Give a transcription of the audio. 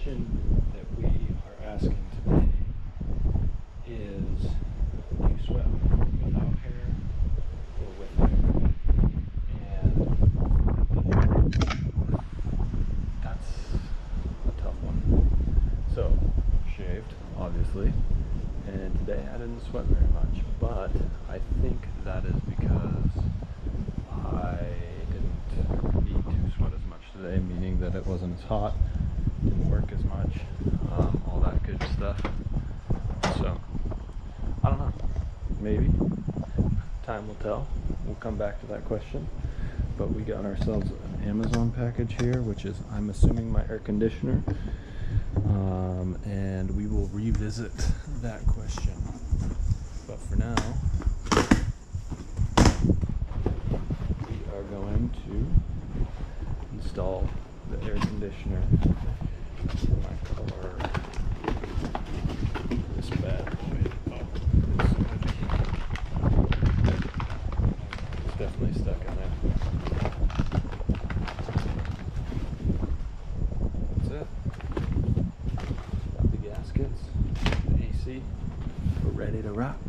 question that we are asking today is, do you sweat without hair or with hair? And that's a tough one. So, shaved, obviously, and today I didn't sweat very much, but I think that is because I didn't need to sweat as much today, meaning that it wasn't as hot, didn't work as much, all that good stuff. So, I don't know, maybe, time will tell. We'll come back to that question, but we got ourselves an Amazon package here, which is, I'm assuming, my air conditioner, and we will revisit that question. But for now, we are going to install the air conditioner in my car. This bad boy. Oh, it's definitely stuck in there. That's it. Got the gaskets, the AC. We're ready to rock.